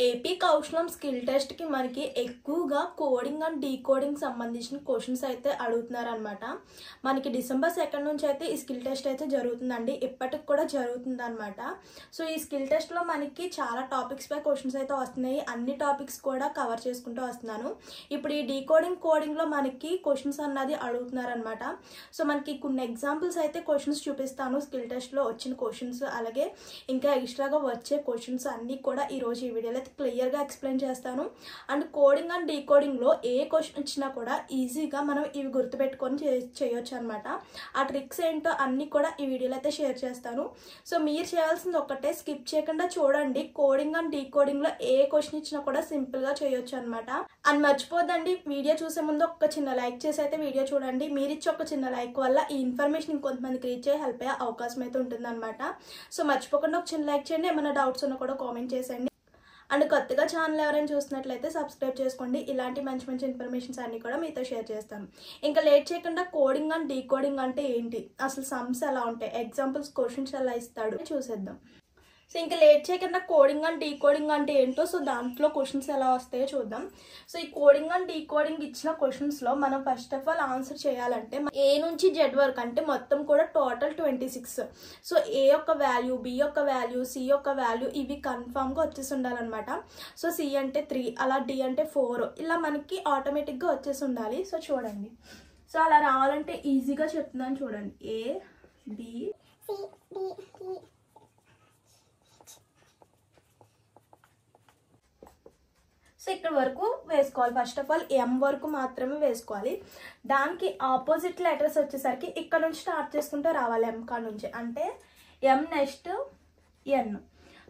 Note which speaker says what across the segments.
Speaker 1: AP కౌశలం skill test కి మనకి ఎక్కువగా కోడింగ్ అండ్ డీకోడింగ్ సంబంధించిన క్వశ్చన్స్ అయితే అడుగుతున్నారనమాట. మనకి December 2 నుంచి అయితే ఈ స్కిల్ టెస్ట్ అయితే జరుగుతుందండి. ఇప్పటికి కూడా జరుగుతుంది అనమాట. సో ఈ స్కిల్ టెస్ట్ లో మనకి చాలా టాపిక్స్ పై క్వశ్చన్స్ అయితే వస్తున్నాయి. అన్ని టాపిక్స్ కూడా కవర్ చేసుకుంటూ వస్తున్నాను. ఇప్పుడు ఈ డీకోడింగ్ కోడింగ్ లో మనకి క్వశ్చన్స్ అన్నది అడుగుతున్నారనమాట. సో మనకి కొన్ని ఎగ్జాంపుల్స్ అయితే క్వశ్చన్స్ చూపిస్తాను. స్కిల్ టెస్ట్ లో వచ్చిన క్వశ్చన్స్ అలాగే ఇంకా ఎక్స్ట్రాగా వచ్చే క్వశ్చన్స్ అన్ని కూడా ఈ రోజు ఈ వీడియోలో క్లియర్ గా ఎక్స్ప్లెయిన్ చేస్తాను. అండ్ కోడింగ్ అండ్ డీకోడింగ్ లో ఏ క్వశ్చన్ ఇచ్చినా కూడా ఈజీగా మనం ఇవి గుర్తుపెట్టుకొని చేయొచ్చు అనమాట. ఆ ట్రిక్స్ ఏంటో అన్ని కూడా ఈ వీడియోలో అయితే షేర్ చేస్తాను. సో మీరు చేయాల్సింది ఒక్కటే, స్కిప్ చేయకుండా చూడండి. కోడింగ్ అండ్ డీకోడింగ్ లో ఏ క్వశ్చన్ ఇచ్చినా కూడా సింపుల్ గా చేయొచ్చు అనమాట. అండ్ మర్చిపోద్దండి, వీడియో చూసే ముందు ఒక చిన్న లైక్ చేసి అయితే వీడియో చూడండి. మీరు ఇచ్చే ఒక చిన్న లైక్ వల్ల ఈ ఇన్ఫర్మేషన్ ఇంకొంతమందికి రీచ్ అయ్యి హెల్ప్ అయ్యే అవకాశం అయితే ఉంటుంది అనమాట. సో మర్చిపోకుండా ఒక చిన్న లైక్ చేయండి. ఏమైనా డౌట్స్ ఉన్నా కూడా కామెంట్ చేసేయండి. అండ్ కొత్తగా ఛానల్ ఎవరైనా చూసినట్లయితే సబ్స్క్రైబ్ చేసుకోండి. ఇలాంటి మంచి మంచి ఇన్ఫర్మేషన్స్ అన్ని కూడా మీతో షేర్ చేస్తాను. ఇంకా లేట్ చేయకుండా కోడింగ్ అండ్ డీకోడింగ్ అంటే ఏంటి, అసలు సమ్స్ ఎలా ఉంటాయి, ఎగ్జాంపుల్స్ క్వశ్చన్స్ ఎలా ఇస్తాడు చూసేద్దాం. సో ఇంకా లేట్ చేయకుండా కోడింగ్ అండ్ డీకోడింగ్ అంటే ఏంటో, సో దాంట్లో క్వశ్చన్స్ ఎలా వస్తాయో చూద్దాం. సో ఈ కోడింగ్ అండ్ డీకోడింగ్ ఇచ్చిన క్వశ్చన్స్ లో మనం ఫస్ట్ ఆఫ్ ఆల్ ఆన్సర్ చేయాలంటే ఏ నుంచి జెడ్ వరకు అంటే మొత్తం కూడా టోటల్ 26. సో ఏ యొక్క వాల్యూ, బి యొక్క వాల్యూ, సి యొక్క వాల్యూ ఇవి కన్ఫామ్ గా వచ్చేసి ఉండాలన్నమాట. సో సి అంటే 3, అలా డి అంటే 4, ఇలా మనకి ఆటోమేటిక్ గా వచ్చేసి ఉండాలి. సో చూడండి, సో అలా రావాలంటే ఈజీగా చెప్తున్నాను చూడండి. ఏ బి సి డి ఈ. సో ఇక్కడ వరకు వేసుకోవాలి. ఫస్ట్ ఆఫ్ ఆల్ ఎం వరకు మాత్రమే వేసుకోవాలి. దానికి ఆపోజిట్ లెటర్స్ వచ్చేసరికి ఇక్కడ నుంచి స్టార్ట్ చేసుకుంటూ రావాలి. ఎం కాడ నుంచి అంటే ఎం నెక్స్ట్ ఎన్.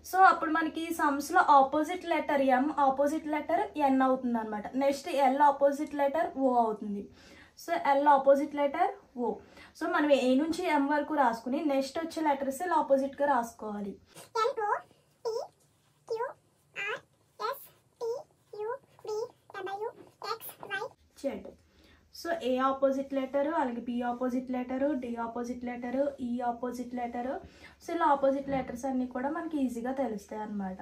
Speaker 1: సో అప్పుడు మనకి సమ్స్ లో opposite letter M, opposite letter N అవుతుంది అనమాట. Next L opposite letter O అవుతుంది. So L opposite letter O. So మనం ఏ నుంచి ఎం వరకు రాసుకుని నెక్స్ట్ వచ్చే లెటర్స్ ఇలా ఆపోజిట్ గా రాసుకోవాలి. Z. So A opposite letter, అలాగే B opposite letter, D opposite letter, E opposite letter. So ఇలా ఆపోజిట్ లెటర్స్ అన్ని కూడా మనకి ఈజీగా తెలుస్తాయి అనమాట.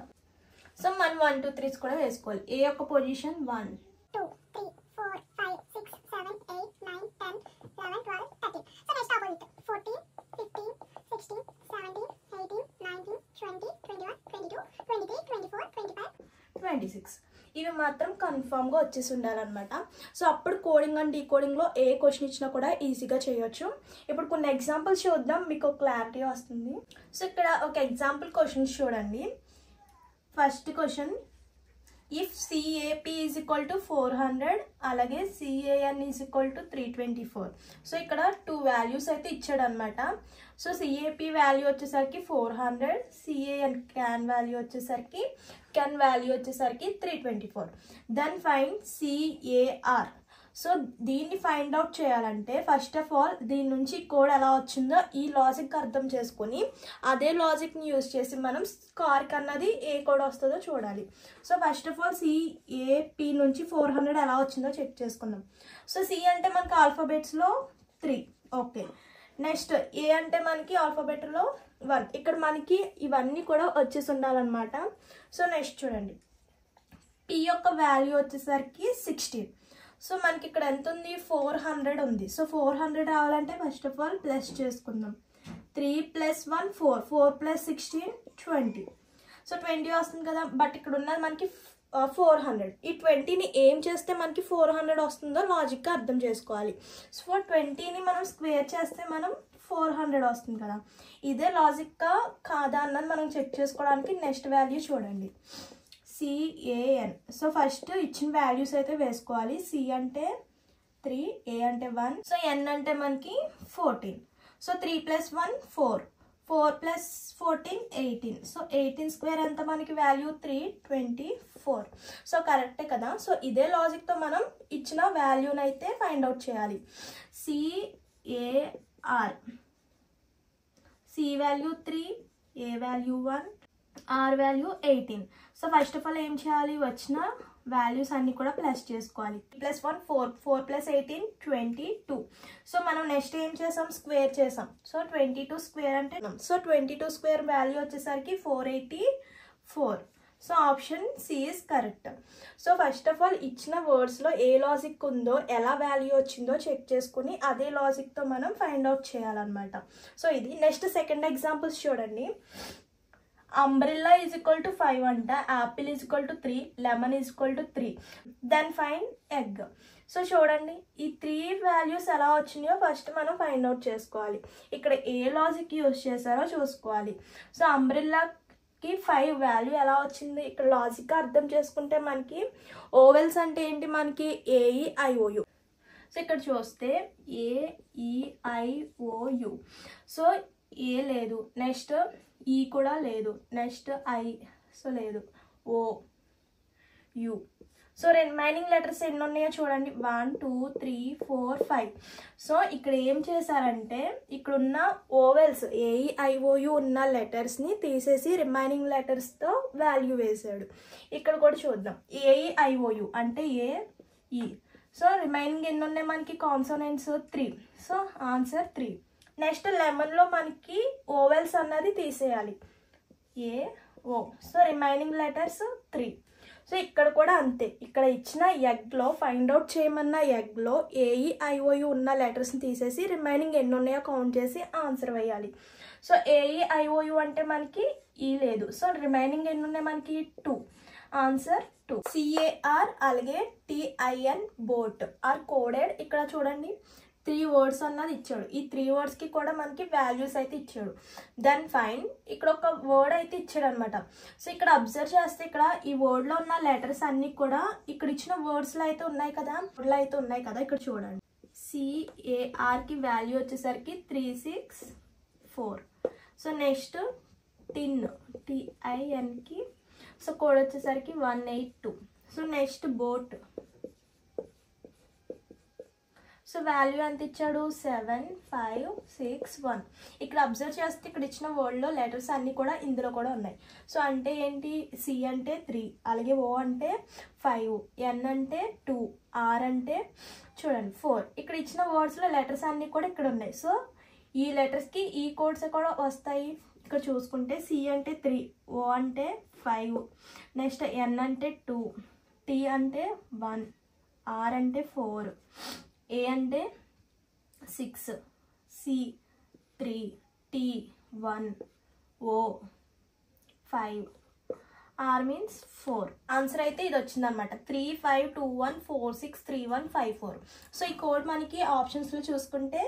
Speaker 1: సో మనం 1 2 3 కూడా వేసుకోవాలి. ఏ యొక్క పొజిషన్ 1 2 3 4 5 6 7 8 9 10 11 12 13. So next opposite 14 15 16 17 18 19 20 21 22 23 24 25 26. ఇవి మాత్రం కన్ఫామ్ గా వచ్చేసి ఉండాలన్నమాట. సో అప్పుడు కోడింగ్ అండ్ డీకోడింగ్ లో ఏ క్వశ్చన్ ఇచ్చినా కూడా ఈజీగా చేయొచ్చు. ఇప్పుడు కొన్ని ఎగ్జాంపుల్స్ చూద్దాం, మీకు క్లారిటీ వస్తుంది. సో ఇక్కడ ఒక ఎగ్జాంపుల్ క్వశ్చన్స్ చూడండి. First question, if CAP is equal to 400 అలాగే CAN is equal to 324. So ఇక్కడ 2 వాల్యూస్ అయితే ఇచ్చాడు అనమాట. సో సిఏపి వాల్యూ వచ్చేసరికి 400, సిఏఎన్ క్యాన్ వాల్యూ వచ్చేసరికి 324. Then find CAR. సో దీన్ని ఫైండ్ అవుట్ చేయాలంటే ఫస్ట్ ఆఫ్ ఆల్ దీని నుంచి కోడ్ ఎలా వచ్చిందో ఈ లాజిక్ అర్థం చేసుకుని అదే లాజిక్ని యూజ్ చేసి మనం స్కార్కి అన్నది ఏ కోడ్ వస్తుందో చూడాలి. So first of all CAP నుంచి 400 ఎలా వచ్చిందో చెక్ చేసుకుందాం. సో సి అంటే మనకి ఆల్ఫాబెట్స్లో 3, ఓకే. నెక్స్ట్ ఏ అంటే మనకి ఆల్ఫాబెట్లో 1. ఇక్కడ మనకి ఇవన్నీ కూడా వచ్చేసి ఉండాలన్నమాట. సో నెక్స్ట్ చూడండి, పి యొక్క వాల్యూ వచ్చేసరికి 16. సో మనకి ఇక్కడ ఎంత ఉంది, 400 ఉంది. సో 400 రావాలంటే ఫస్ట్ ఆఫ్ ఆల్ ప్లస్ చేసుకుందాం. 3 + 1 4, 4 + 16 20. సో 20 వస్తుంది కదా. బట్ ఇక్కడ ఉన్నది మనకి 400. ఈ 20ని ఏం చేస్తే మనకి 400 వస్తుందో లాజిక్గా అర్థం చేసుకోవాలి. సో 20ని మనం స్క్వేర్ చేస్తే మనం 400 వస్తుంది కదా. ఇదే లాజిక్గా కాదా అన్నది మనం చెక్ చేసుకోవడానికి నెక్స్ట్ వాల్యూ చూడండి, సిఏఎన్. సో ఫస్ట్ ఇచ్చిన వాల్యూస్ అయితే వేసుకోవాలి. సి అంటే 3, ఏ అంటే 1, సో ఎన్ అంటే మనకి 14. సో 3 + 1 4, 4 + 14 18. సో 18 స్క్వేర్ ఎంత మనకి వాల్యూ 324. సో కరెక్టే కదా. సో ఇదే లాజిక్తో మనం ఇచ్చిన వాల్యూని అయితే ఫైండ్ అవుట్ చేయాలి. CAR, C value 3, A value 1, R value 18. So first of all ఏం చేయాలి, వచ్చిన వాల్యూస్ అన్ని కూడా ప్లస్ చేసుకోవాలి. +1 4, 4 + 18 22. సో మనం నెక్స్ట్ ఏం చేసాం, స్క్వేర్ చేసాం. సో 22 స్క్వేర్ అంటే, సో 22 స్క్వేర్ వాల్యూ వచ్చేసరికి 484. So option C is correct. So first of all ఇచ్చిన వర్డ్స్లో ఏ లాజిక్ ఉందో, ఎలా వాల్యూ వచ్చిందో చెక్ చేసుకుని అదే లాజిక్తో మనం ఫైండ్ అవుట్ చేయాలన్నమాట. సో ఇది నెక్స్ట్ సెకండ్ ఎగ్జాంపుల్స్ చూడండి. అంబ్రెల్లా ఈజ్ ఈక్వల్ టు 5 అంట, apple is equal to 3, lemon is equal to 3, then find egg. So చూడండి ఈ 3 వాల్యూస్ ఎలా వచ్చినాయో ఫస్ట్ మనం ఫైండ్ అవుట్ చేసుకోవాలి. ఇక్కడ ఏ లాజిక్ యూజ్ చేశారో చూసుకోవాలి. సో అంబ్రెల్లాకి 5 వాల్యూ ఎలా వచ్చింది, ఇక్కడ లాజిక్ అర్థం చేసుకుంటే మనకి ఓవెల్స్ అంటే ఏంటి, మనకి AEIOU. సో ఇక్కడ చూస్తే AEIOU. సో ఏ లేదు, నెక్స్ట్ ఈ కూడా లేదు, నెక్స్ట్ ఐ సో లేదు, ఓ యు. సో రిమైనింగ్ లెటర్స్ ఎన్ని ఉన్నాయో చూడండి, 1 2 3 4 5. సో ఇక్కడ ఏం చేశారంటే ఇక్కడున్న ఓవెల్స్ AEIOU ఉన్న లెటర్స్ని తీసేసి రిమైనింగ్ లెటర్స్తో వాల్యూ వేసాడు. ఇక్కడ కూడా చూద్దాం, AEIOU అంటే ఏ ఈ. సో రిమైనింగ్ ఎన్ని ఉన్నాయి మనకి కాన్సోనెంట్స్ 3. So answer 3. నెక్స్ట్ లెమన్లో మనకి ఓవెల్స్ అన్నది తీసేయాలి, AO. So remaining letters 3. So ఇక్కడ కూడా అంతే, ఇక్కడ ఇచ్చిన ఎగ్లో ఫైండ్ అవుట్ చేయమన్న ఎగ్లో AEIOU ఉన్న లెటర్స్ని తీసేసి రిమైనింగ్ ఎన్ని ఉన్నాయో కౌంట్ చేసి ఆన్సర్ వేయాలి. సో AEIOU అంటే మనకి ఈ లేదు, సో రిమైనింగ్ ఎన్ని ఉన్నాయి మనకి 2, ఆన్సర్ 2. CAR అలాగే TIN బోట్ ఆర్ కోడెడ్. ఇక్కడ చూడండి 3 వర్డ్స్ అన్నది ఇచ్చాడు, ఈ 3 వర్డ్స్కి కూడా మనకి వాల్యూస్ అయితే ఇచ్చాడు. దెన్ ఫైన్ ఇక్కడ ఒక వర్డ్ అయితే ఇచ్చాడు అనమాట. సో ఇక్కడ అబ్జర్వ్ చేస్తే ఇక్కడ ఈ వర్డ్లో ఉన్న లెటర్స్ అన్నీ కూడా ఇక్కడ ఇచ్చిన వర్డ్స్లో అయితే ఉన్నాయి కదా, ఇక్కడ చూడండి. CARకి వాల్యూ వచ్చేసరికి 3 6 4. సో నెక్స్ట్ TINకి సో కోడ్ వచ్చేసరికి 182. So next boat, so value ఎంత ఇచ్చాడు 7 5 6 1. ఇక్కడ అబ్జర్వ్ చేస్తే ఇక్కడ ఇచ్చిన వర్డ్లో లెటర్స్ అన్నీ కూడా ఇందులో కూడా ఉన్నాయి. సో అంటే ఏంటి, C అంటే 3, అలాగే O అంటే 5, N అంటే 2, R అంటే చూడండి 4. ఇక్కడ ఇచ్చిన వర్డ్స్లో లెటర్స్ అన్నీ కూడా ఇక్కడ ఉన్నాయి. సో ఈ లెటర్స్కి ఈ కోడ్స్ కూడా వస్తాయి. ఇక్కడ చూసుకుంటే C అంటే 3, O అంటే 5, నెక్స్ట్ N అంటే 2, T అంటే 1, R అంటే 4, A అంటే 6, C 3, T 1, O 5, R means 4. Answer అయితే ఇది వచ్చిందనమాట, 3 5 2 1 4 6 3 1 5 4. సో ఈ కోడ్ మనకి ఆప్షన్స్లో చూసుకుంటే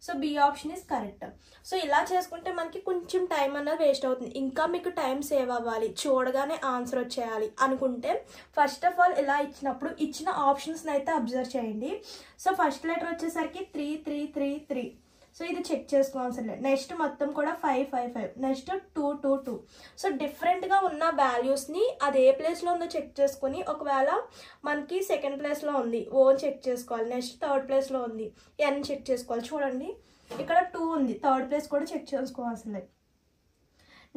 Speaker 1: so B option is correct. So ఇలా చేసుకుంటే మనకి కొంచెం టైం అన్నది వేస్ట్ అవుతుంది. ఇంకా మీకు టైం సేవ్ అవ్వాలి, చూడగానే ఆన్సర్ వచ్చేయాలి అనుకుంటే ఫస్ట్ ఆఫ్ ఆల్ ఇలా ఇచ్చినప్పుడు ఇచ్చిన ఆప్షన్స్ని అయితే అబ్జర్వ్ చేయండి. సో ఫస్ట్ లెటర్ వచ్చేసరికి 3 3 3 3. సో ఇది చెక్ చేసుకోవాల్సిన లేదు. నెక్స్ట్ మొత్తం కూడా 5 5 5, నెక్స్ట్ 2 2 2. సో డిఫరెంట్గా ఉన్న వాల్యూస్ని అది ఏ ప్లేస్లో ఉందో చెక్ చేసుకొని, ఒకవేళ మనకి సెకండ్ ప్లేస్లో ఉంది ఓ చెక్ చేసుకోవాలి, నెక్స్ట్ థర్డ్ ప్లేస్లో ఉంది ఎన్ చెక్ చేసుకోవాలి. చూడండి ఇక్కడ 2 ఉంది, థర్డ్ ప్లేస్ కూడా చెక్ చేసుకోవాల్సిందే.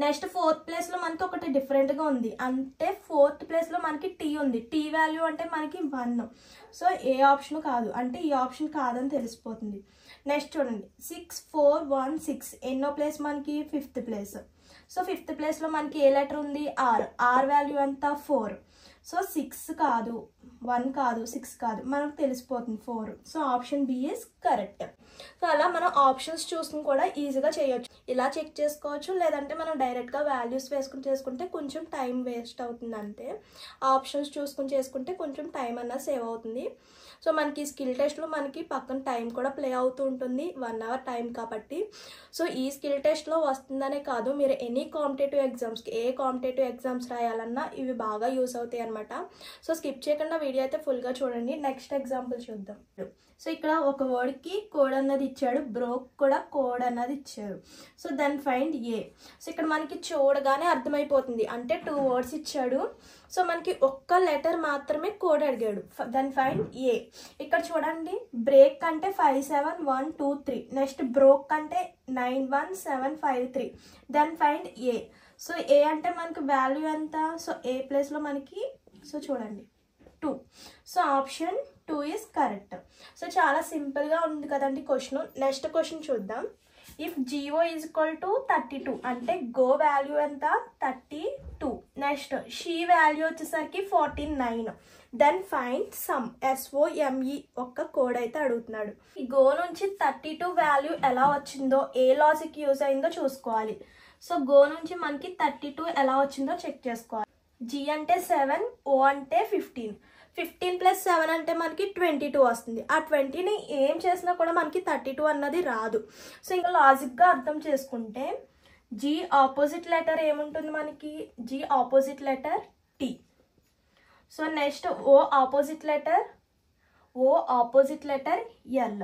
Speaker 1: నెక్స్ట్ ఫోర్త్ ప్లేస్లో మనకి ఒకటి డిఫరెంట్గా ఉంది, అంటే ఫోర్త్ ప్లేస్లో మనకి T ఉంది, T వాల్యూ అంటే మనకి 1. సో ఏ ఆప్షన్ కాదు, అంటే ఈ ఆప్షన్ కాదని తెలిసిపోతుంది. నెక్స్ట్ చూడండి 6 4 1 6, ఎన్నో ప్లేస్ మనకి 5th ప్లేస్. సో 5th ప్లేస్లో మనకి ఏ లెటర్ ఉంది ఆర్ వాల్యూ ఎంత 4. సో 6 కాదు, 1 కాదు, 6 కాదు, మనకు తెలిసిపోతుంది 4. So option B is correct. So అలా మనం ఆప్షన్స్ చూసుకుని కూడా ఈజీగా చేయొచ్చు. ఇలా చెక్ చేసుకోవచ్చు, లేదంటే మనం డైరెక్ట్గా వాల్యూస్ వేసుకుని చేసుకుంటే కొంచెం టైం వేస్ట్ అవుతుంది. అంతే ఆప్షన్స్ చూసుకుని చేసుకుంటే కొంచెం టైం అన్నది సేవ్ అవుతుంది. సో మనకి స్కిల్ టెస్ట్లో మనకి పక్కన టైం కూడా ప్లే అవుతూ ఉంటుంది, 1 అవర్ టైం కాబట్టి. సో ఈ స్కిల్ టెస్ట్లో వస్తుందనే కాదు, మీరు ఎనీ కాంపిటేటివ్ ఎగ్జామ్స్కి ఏ కాంపిటేటివ్ ఎగ్జామ్స్ రాయాలన్నా ఇవి బాగా యూస్ అవుతాయి అనమాట. సో స్కిప్ చేయకుండా వీడియో అయితే ఫుల్గా చూడండి. నెక్స్ట్ ఎగ్జాంపుల్ చూద్దాం. సో ఇక్కడ ఒక వర్డ్కి కోడ్ అన్నది ఇచ్చాడు, బ్రోక్ కూడా కోడ్ అన్నది ఇచ్చారు. So then find a. So ఇక్కడ మనకి చూడగానే అర్థమైపోతుంది, అంటే 2 వర్డ్స్ ఇచ్చాడు. సో మనకి ఒక్క లెటర్ మాత్రమే కోడ్ అడిగాడు. Then find a. ఇక్కడ చూడండి బ్రేక్ అంటే 5 7 1 2 3, నెక్స్ట్ బ్రోక్ అంటే 9 1 7 5 3. Then find a. సో ఏ అంటే మనకి వాల్యూ ఎంత, సో ఏ ప్లేస్లో మనకి సో చూడండి 2. So option 2 is correct. So చాలా సింపుల్గా ఉంది కదండి క్వశ్చన్. నెక్స్ట్ క్వశ్చన్ చూద్దాం. If GO is equal to 32 అంటే గో వాల్యూ ఎంత 32. నెక్స్ట్ షీ వాల్యూ వచ్చేసరికి 49. దెన్ ఫైండ్ సమ్ SOME ఒక్క కోడ్ అయితే అడుగుతున్నాడు. ఈ గో నుంచి 32 వాల్యూ ఎలా వచ్చిందో ఏ లాజిక్ యూజ్ అయిందో చూసుకోవాలి. సో గో నుంచి మనకి 32 ఎలా వచ్చిందో చెక్ చేసుకోవాలి. G అంటే 7, O అంటే 15. 15 + 7 అంటే మనకి 22 వస్తుంది. ఆ 20ని ఏం చేసినా కూడా మనకి 32 అన్నది రాదు. సో ఇంకా లాజిక్గా అర్థం చేసుకుంటే G ఆపోజిట్ లెటర్ ఏముంటుంది మనకి, G opposite letter T. So next O opposite letter L.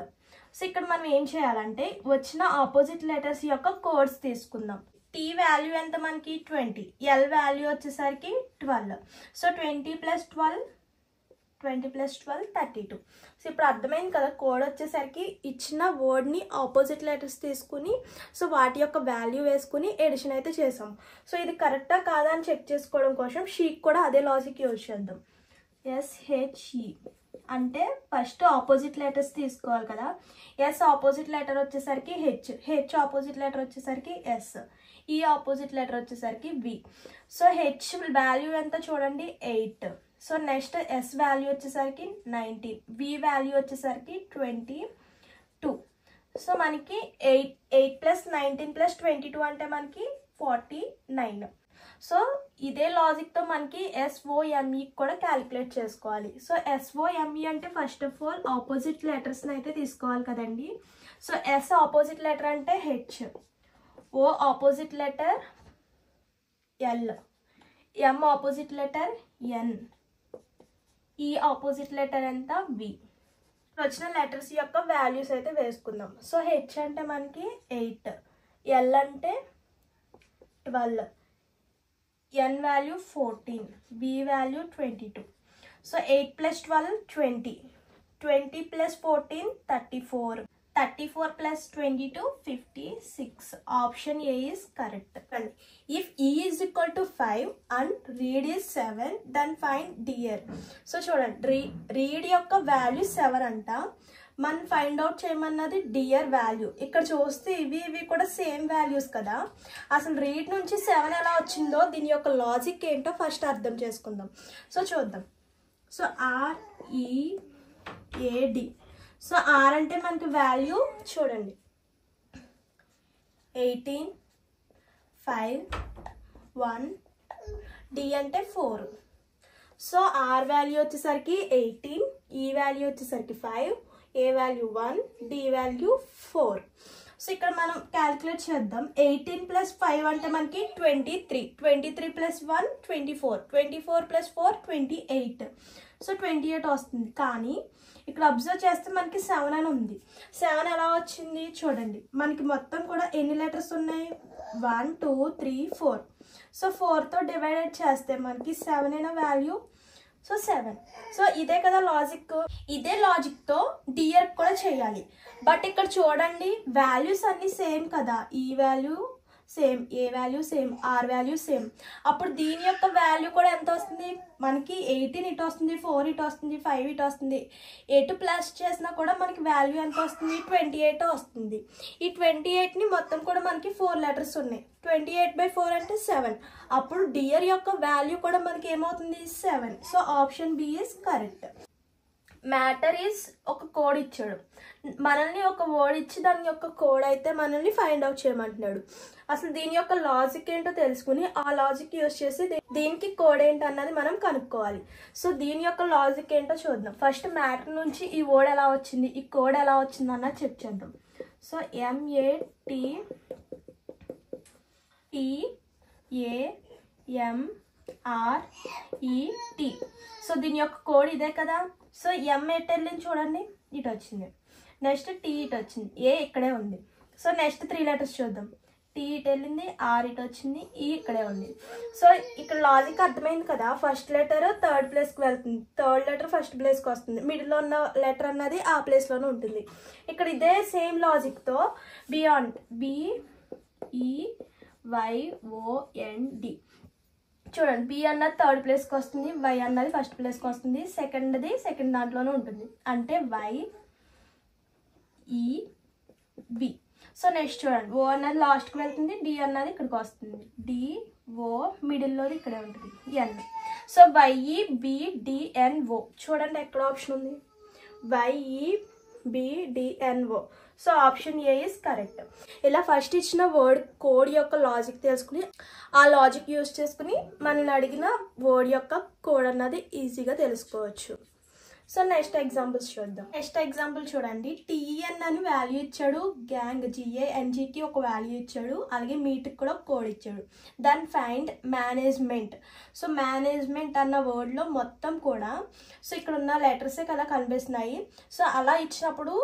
Speaker 1: So ఇక్కడ మనం ఏం చేయాలంటే వచ్చిన ఆపోజిట్ లెటర్స్ యొక్క కోడ్స్ తీసుకుందాం. T వాల్యూ ఎంత మనకి 20, L వాల్యూ వచ్చేసరికి 12. సో 20 + 12 32. సో ఇప్పుడు అర్థమైంది కదా, కోడ్ వచ్చేసరికి ఇచ్చిన వర్డ్ని ఆపోజిట్ లెటర్స్ తీసుకుని సో వాటి యొక్క వాల్యూ వేసుకుని ఎడిషన్ అయితే చేసాం. సో ఇది కరెక్టా కాదా అని చెక్ చేసుకోవడం కోసం షీకి కూడా అదే లాజిక్ యూజ్ చేద్దాం. SHE అంటే ఫస్ట్ ఆపోజిట్ లెటర్స్ తీసుకోవాలి కదా. S ఆపోజిట్ లెటర్ వచ్చేసరికి H ఆపోజిట్ లెటర్ వచ్చేసరికి S, E ఆపోజిట్ లెటర్ వచ్చేసరికి V. సో H వాల్యూ ఎంత చూడండి 8. సో నెక్స్ట్ S వాల్యూ వచ్చేసరికి 19, V వాల్యూ వచ్చేసరికి 22. సో మనకి 8 + 19 + 22 అంటే మనకి 49. సో ఇదే లాజిక్తో మనకి SOME కూడా క్యాలిక్యులేట్ చేసుకోవాలి. సో SOME అంటే ఫస్ట్ ఆఫ్ ఆల్ ఆపోజిట్ లెటర్స్ని అయితే తీసుకోవాలి కదండి. సో S ఆపోజిట్ లెటర్ అంటే H, O opposite letter L, M opposite letter N, E opposite letter ఎంత V. వచ్చిన లెటర్స్ యొక్క వాల్యూస్ అయితే వేసుకుందాం. సో H అంటే మనకి 8, L అంటే 12, N value 14, V value 22. So 8 + 12 20, 20 + 14 34, 34 + 22 56. Option A is correct. If E is equal to 5 and read is 7, then find DR. So చూడండి, read యొక్క వాల్యూ 7 అంట, మనం ఫైండ్ అవుట్ చేయమన్నది డియర్ వాల్యూ. ఇక్కడ చూస్తే ఇవి కూడా సేమ్ వాల్యూస్ కదా. అసలు రీడ్ నుంచి 7 ఎలా వచ్చిందో దీని యొక్క లాజిక్ ఏంటో ఫస్ట్ అర్థం చేసుకుందాం. సో చూద్దాం. So READ. సో R అంటే మనకి వాల్యూ చూడండి 18, 5, 1, D అంటే 4. సో R వాల్యూ వచ్చేసరికి 18, E వాల్యూ వచ్చేసరికి 5, A value 1, D value 4. So ఇక్కడ మనం క్యాలిక్యులేట్ చేద్దాం. 18 + 5 అంటే మనకి 23, 23 + 1 24, 24 + 4 28. సో 28 వస్తుంది. కానీ ఇక్కడ అబ్జర్వ్ చేస్తే మనకి 7 అని ఉంది. 7 ఎలా వచ్చింది చూడండి, మనకి మొత్తం కూడా ఎన్ని లెటర్స్ ఉన్నాయి 1 2 3 4. సో 4తో డివైడెడ్ చేస్తే మనకి 7 అయిన వాల్యూ సో 7. సో ఇదే కదా లాజిక్. ఇదే లాజిక్తో డియర్ కూడా చేయాలి. బట్ ఇక్కడ చూడండి వాల్యూస్ అన్నీ సేమ్ కదా, E value same, A value same, R value same. అప్పుడు దీని యొక్క వాల్యూ కూడా ఎంత వస్తుంది మనకి 18 ఇటు వస్తుంది, 4 ఇటు వస్తుంది, 5 ఇటు వస్తుంది. ఎటు ప్లస్ చేసినా కూడా మనకి వాల్యూ ఎంత వస్తుంది 28 వస్తుంది. ఈ 28ని మొత్తం కూడా మనకి 4 లెటర్స్ ఉన్నాయి. 28/4 అంటే 7. అప్పుడు డియర్ యొక్క వాల్యూ కూడా మనకి ఏమవుతుంది 7. So option B is correct. Matter is ఒక కోడ్ ఇచ్చాడు, మనల్ని ఒక వర్డ్ ఇచ్చి దాని యొక్క కోడ్ అయితే మనల్ని ఫైండ్ అవుట్ చేయమంటున్నాడు. అసలు దీని యొక్క లాజిక్ ఏంటో తెలుసుకుని ఆ లాజిక్ యూజ్ చేసి దీనికి కోడ్ ఏంటి అన్నది మనం కనుక్కోవాలి. సో దీని యొక్క లాజిక్ ఏంటో చూద్దాం. ఫస్ట్ మ్యాటర్ నుంచి ఈ వర్డ్ ఎలా వచ్చింది, ఈ కోడ్ ఎలా వచ్చింది అన్నది చెక్ చేద్దాం. So MATTAMRET. సో దీని యొక్క కోడ్ ఇదే కదా. సో M ఎట్ వెళ్ళింది చూడండి, ఇటు వచ్చింది. నెక్స్ట్ T ఇటు వచ్చింది, A ఇక్కడే ఉంది. సో నెక్స్ట్ 3 లెటర్స్ చూద్దాం. T ఇటు వెళ్ళింది, R ఇటు వచ్చింది, E ఇక్కడే ఉంది. సో ఇక్కడ లాజిక్ అర్థమైంది కదా. ఫస్ట్ లెటర్ థర్డ్ ప్లేస్కి వెళ్తుంది, థర్డ్ లెటర్ ఫస్ట్ ప్లేస్కి వస్తుంది, మిడిల్లో ఉన్న లెటర్ అన్నది ఆ ప్లేస్లోనే ఉంటుంది. ఇక్కడ ఇదే సేమ్ లాజిక్తో బియాండ్ BEYOND చూడండి. B అన్నది థర్డ్ ప్లేస్కి వస్తుంది, Y అన్నది ఫస్ట్ ప్లేస్కి వస్తుంది, సెకండ్ దాంట్లోనే ఉంటుంది, అంటే YEB. సో నెక్స్ట్ చూడండి, ఓ అన్నది లాస్ట్కి వెళ్తుంది, డి అన్నది ఇక్కడికి వస్తుంది, డి ఓ మిడిల్లోది ఇక్కడే ఉంటుంది ఎన్. సో YEBDNO చూడండి ఎక్కడ ఆప్షన్ ఉంది, YEBDNO. So option A is correct. ఇలా ఫస్ట్ ఇచ్చిన వర్డ్ కోడ్ యొక్క లాజిక్ తెలుసుకుని ఆ లాజిక్ యూజ్ చేసుకుని మనల్ని అడిగిన వర్డ్ యొక్క కోడ్ అన్నది ఈజీగా తెలుసుకోవచ్చు. సో నెక్స్ట్ ఎగ్జాంపుల్స్ చూద్దాం. నెక్స్ట్ ఎగ్జాంపుల్ చూడండి, TN అని వాల్యూ ఇచ్చాడు, గ్యాంగ్ GANGకి ఒక వాల్యూ ఇచ్చాడు, అలాగే మీట్కి కూడా ఒక కోడ్ ఇచ్చాడు. Then find management. So management అన్న వర్డ్లో మొత్తం కూడా సో ఇక్కడ ఉన్న లెటర్సే కదా కనిపిస్తున్నాయి. సో అలా ఇచ్చినప్పుడు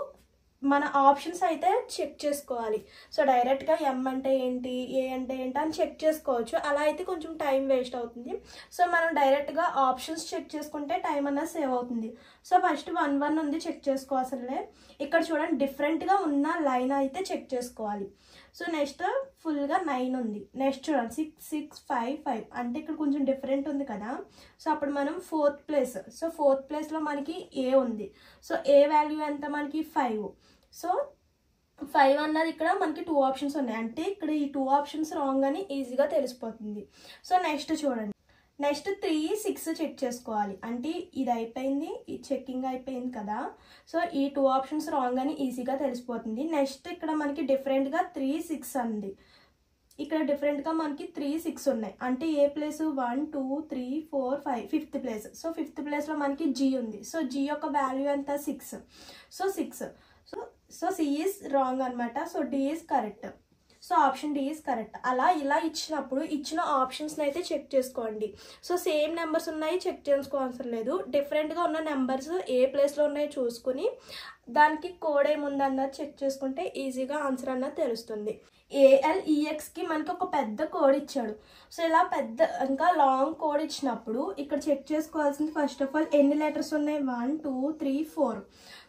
Speaker 1: మన ఆప్షన్స్ అయితే చెక్ చేసుకోవాలి. సో డైరెక్ట్గా M అంటే ఏంటి, ఏ అంటే ఏంటి అని చెక్ చేసుకోవచ్చు. అలా అయితే కొంచెం టైం వేస్ట్ అవుతుంది. సో మనం డైరెక్ట్గా ఆప్షన్స్ చెక్ చేసుకుంటే టైం అన్నది సేవ్ అవుతుంది. సో ఫస్ట్ 1 ఉంది, చెక్ చేసుకోవాల్సిందే. ఇక్కడ చూడండి డిఫరెంట్గా ఉన్న లైన్ అయితే చెక్ చేసుకోవాలి. సో నెక్స్ట్ ఫుల్గా 9 ఉంది. నెక్స్ట్ చూడండి 6 6 5 5 అంటే ఇక్కడ కొంచెం డిఫరెంట్ ఉంది కదా. సో అప్పుడు మనం 4th ప్లేస్. సో 4th ప్లేస్లో మనకి ఏ ఉంది. సో ఏ వాల్యూ ఎంత మనకి 5. సో 5 అన్నది ఇక్కడ మనకి 2 ఆప్షన్స్ ఉన్నాయి, అంటే ఇక్కడ ఈ 2 ఆప్షన్స్ రాంగ్ అని ఈజీగా తెలిసిపోతుంది. సో నెక్స్ట్ చూడండి, నెక్స్ట్ 3 6 చెక్ చేసుకోవాలి, అంటే ఇది అయిపోయింది, ఈ చెక్కింగ్ అయిపోయింది కదా. సో ఈ 2 ఆప్షన్స్ రాంగ్ అని ఈజీగా తెలిసిపోతుంది. నెక్స్ట్ ఇక్కడ మనకి డిఫరెంట్గా 3 6 ఉంది, ఇక్కడ డిఫరెంట్గా మనకి 3 6 ఉన్నాయి, అంటే ఏ place 1 2 3 4 5 5th place. So 5th ప్లేస్లో మనకి G ఉంది. సో G యొక్క వాల్యూ ఎంత 6. So 6. So C is wrong అనమాట. So D is correct. So option D is correct. అలా ఇలా ఇచ్చినప్పుడు ఇచ్చిన ఆప్షన్స్ని అయితే చెక్ చేసుకోండి. సో సేమ్ నెంబర్స్ ఉన్నాయి, చెక్ చేసుకోవాల్సిన లేదు. డిఫరెంట్గా ఉన్న నెంబర్స్ ఏ ప్లేస్లో ఉన్నాయో చూసుకుని దానికి కోడ్ ఏముందన్నది చెక్ చేసుకుంటే ఈజీగా ఆన్సర్ అన్నది తెలుస్తుంది. ALEXకి మనకి ఒక పెద్ద కోడ్ ఇచ్చాడు. సో ఇలా పెద్ద ఇంకా లాంగ్ కోడ్ ఇచ్చినప్పుడు ఇక్కడ చెక్ చేసుకోవాల్సింది ఫస్ట్ ఆఫ్ ఆల్ ఎన్ని లెటర్స్ ఉన్నాయి, 1 2 3 4.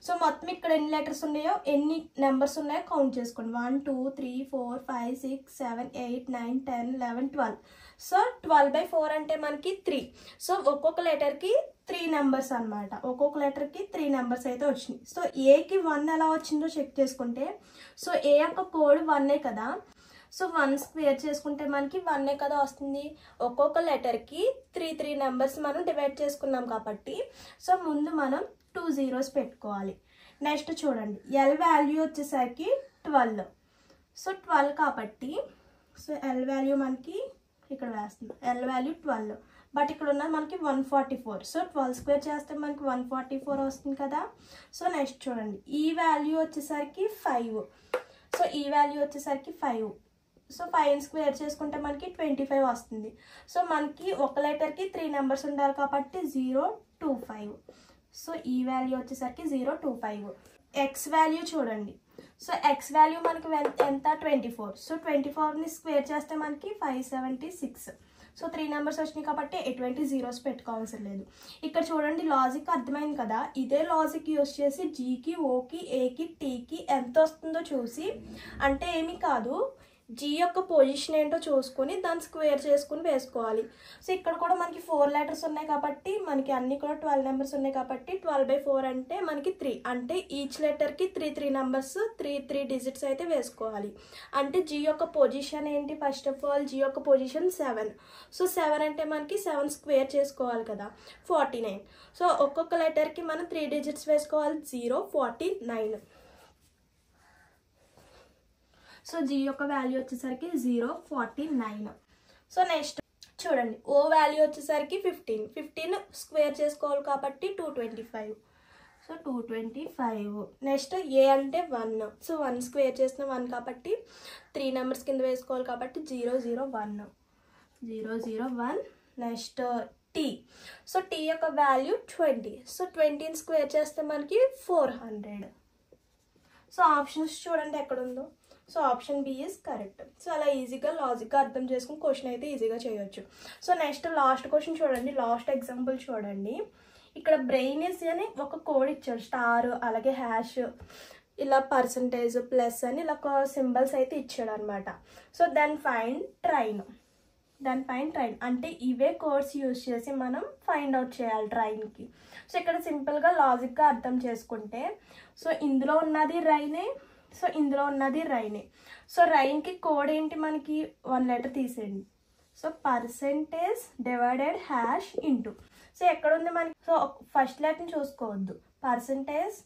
Speaker 1: సో మొత్తం ఇక్కడ ఎన్ని లెటర్స్ ఉన్నాయో, ఎన్ని నెంబర్స్ ఉన్నాయో కౌంట్ చేసుకోండి. 1 2 3 4 5 6 7 8 9 10 11 12. సో 12/4 అంటే మనకి 3. సో ఒక్కొక్క లెటర్కి 3 నెంబర్స్ అనమాట. ఒక్కొక్క లెటర్కి 3 నెంబర్స్ అయితే వచ్చినాయి. సో ఏకి 1 ఎలా వచ్చిందో చెక్ చేసుకుంటే, సో ఏ యొక్క కోడ్ 1 కదా. సో 1 స్క్వేర్ చేసుకుంటే మనకి 1 కదా వస్తుంది. ఒక్కొక్క లెటర్కి 3 నెంబర్స్ మనం డివైడ్ చేసుకున్నాం కాబట్టి సో ముందు మనం 2 zeros పెట్టుకోవాలి. నెక్స్ట్ చూడండి, L వాల్యూ వచ్చేసరికి 12. సో 12 కాబట్టి సో L వాల్యూ మనకి ఇక్కడ వేస్తుంది, L వాల్యూ 12. బట్ ఇక్కడ ఉన్నది మనకి 144. సో 12 స్క్వేర్ చేస్తే మనకి 144 వస్తుంది కదా. సో నెక్స్ట్ చూడండి, ఈ వాల్యూ వచ్చేసరికి 5. సో ఈ వాల్యూ వచ్చేసరికి 5. సో 5 స్క్వేర్ చేసుకుంటే మనకి 25 వస్తుంది. సో మనకి ఒక లెటర్కి 3 నెంబర్స్ ఉండాలి కాబట్టి 025. సో ఈ వాల్యూ వచ్చేసరికి 025. ఎక్స్ వాల్యూ చూడండి, సో ఎక్స్ వాల్యూ మనకి ఎంత 24. సో 24ని స్క్వేర్ చేస్తే మనకి 576. సో 3 నెంబర్స్ వచ్చినాయి కాబట్టి ఎటువంటి జీరోస్ పెట్టుకోవాల్సిన లేదు. ఇక్కడ చూడండి లాజిక్ అర్థమైంది కదా. ఇదే లాజిక్ యూస్ చేసి జీకి, ఓకి, ఏకి, టీకి ఎంత వస్తుందో చూసి, అంటే ఏమీ కాదు జీ యొక్క పొజిషన్ ఏంటో చూసుకొని దాన్ని స్క్వేర్ చేసుకుని వేసుకోవాలి. సో ఇక్కడ కూడా మనకి 4 లెటర్స్ ఉన్నాయి కాబట్టి మనకి అన్ని కూడా 12 నెంబర్స్ ఉన్నాయి కాబట్టి 12/4 అంటే మనకి 3. అంటే ఈచ్ లెటర్కి 3 నెంబర్స్ 3 డిజిట్స్ అయితే వేసుకోవాలి. అంటే జీ యొక్క పొజిషన్ ఏంటి, ఫస్ట్ ఆఫ్ ఆల్ జీ యొక్క పొజిషన్ 7. సో 7 అంటే మనకి 7 స్క్వేర్ చేసుకోవాలి కదా, 49. సో ఒక్కొక్క లెటర్కి మనం 3 డిజిట్స్ వేసుకోవాలి, 0 49. సో జీ యొక్క వాల్యూ వచ్చేసరికి 049. సో నెక్స్ట్ చూడండి, ఓ వాల్యూ వచ్చేసరికి 15 స్క్వేర్ చేసుకోవాలి కాబట్టి 225. సో 225. నెక్స్ట్ ఏ అంటే 1. సో 1 స్క్వేర్ చేసిన 1 కాబట్టి 3 నెంబర్స్ కింద వేసుకోవాలి కాబట్టి 001. Next T. సో టీ యొక్క వాల్యూ 20. సో 20ని స్క్వేర్ చేస్తే మనకి 400. సో ఆప్షన్స్ చూడండి ఎక్కడ ఉందో. So option B is correct. So అలా ఈజీగా లాజిక్గా అర్థం చేసుకుని క్వశ్చన్ అయితే ఈజీగా చేయొచ్చు. సో నెక్స్ట్ లాస్ట్ క్వశ్చన్ చూడండి, లాస్ట్ ఎగ్జాంపుల్ చూడండి. ఇక్కడ బ్రెయిన్ అని ఒక కోడ్ ఇచ్చారు, స్టార్ అలాగే హ్యాష్ ఇలా పర్సంటేజ్ ప్లస్ అని ఇలా ఒక సింబల్స్ అయితే ఇచ్చాడు అనమాట. సో దెన్ ఫైండ్ ట్రైన్ అంటే ఇవే కోడ్స్ యూజ్ చేసి మనం ఫైండ్ అవుట్ చేయాలి ట్రైన్కి. సో ఇక్కడ సింపుల్గా లాజిక్గా అర్థం చేసుకుంటే, సో ఇందులో ఉన్నది రైనే, సో ఇందులో ఉన్నది రైనే. సో రైన్కి కోడ్ ఏంటి, మనకి 1 లెటర్ తీసేయండి. So percentage divided hash into. So ఎక్కడుంది మనకి, సో ఫస్ట్ లెటర్ని చూసుకోవద్దు, పర్సెంటేజ్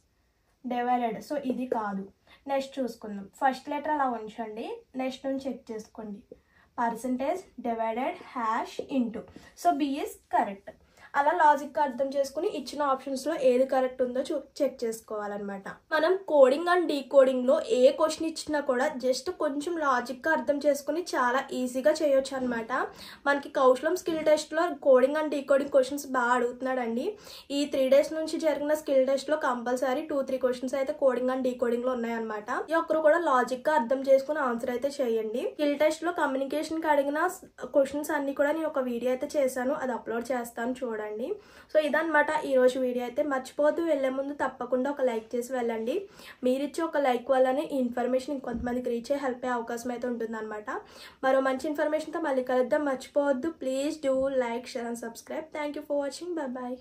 Speaker 1: డివైడెడ్, సో ఇది కాదు. నెక్స్ట్ చూసుకుందాం, ఫస్ట్ లెటర్ అలా ఉంచండి, నెక్స్ట్ నుంచి చెక్ చేసుకోండి, percentage divided hash into. So B is correct. అలా లాజిక్గా అర్థం చేసుకుని ఇచ్చిన ఆప్షన్స్లో ఏది కరెక్ట్ ఉందో చెక్ చేసుకోవాలన్నమాట. మనం కోడింగ్ అండ్ డీకోడింగ్లో ఏ క్వశ్చన్ ఇచ్చినా కూడా జస్ట్ కొంచెం లాజిక్గా అర్థం చేసుకుని చాలా ఈజీగా చేయొచ్చు అనమాట. మనకి కౌశలం స్కిల్ టెస్ట్లో కోడింగ్ అండ్ డీకోడింగ్ క్వశ్చన్స్ బాగా అడుగుతున్నాడండి. ఈ 3 days నుంచి జరిగిన స్కిల్ టెస్ట్లో కంపల్సరీ 2-3 క్వశ్చన్స్ అయితే కోడింగ్ అండ్ డీకోడింగ్లో ఉన్నాయన్నమాట. ఈ ఒక్కరు కూడా లాజిక్గా అర్థం చేసుకుని ఆన్సర్ అయితే చేయండి. స్కిల్ టెస్ట్లో కమ్యూనికేషన్కి అడిగిన క్వశ్చన్స్ అన్ని కూడా నేను ఒక వీడియో అయితే చేశాను, అది అప్లోడ్ చేస్తాను చూడండి. సో ఇదన్నమాట ఈరోజు వీడియో అయితే. మర్చిపోతూ వెళ్లే ముందు తప్పకుండా ఒక లైక్ చేసి వెళ్ళండి. మీరిచ్చే ఒక లైక్ వల్లనే ఈ ఇన్ఫర్మేషన్ ఇంకొంతమందికి రీచ్ అయ్యే హెల్ప్ అయ్యే అవకాశం అయితే ఉంటుందన్నమాట. మరో మంచి ఇన్ఫర్మేషన్తో మళ్ళీ కలుద్దాం. మర్చిపోవద్దు, please do like, share and subscribe. Thank you for watching. Bye.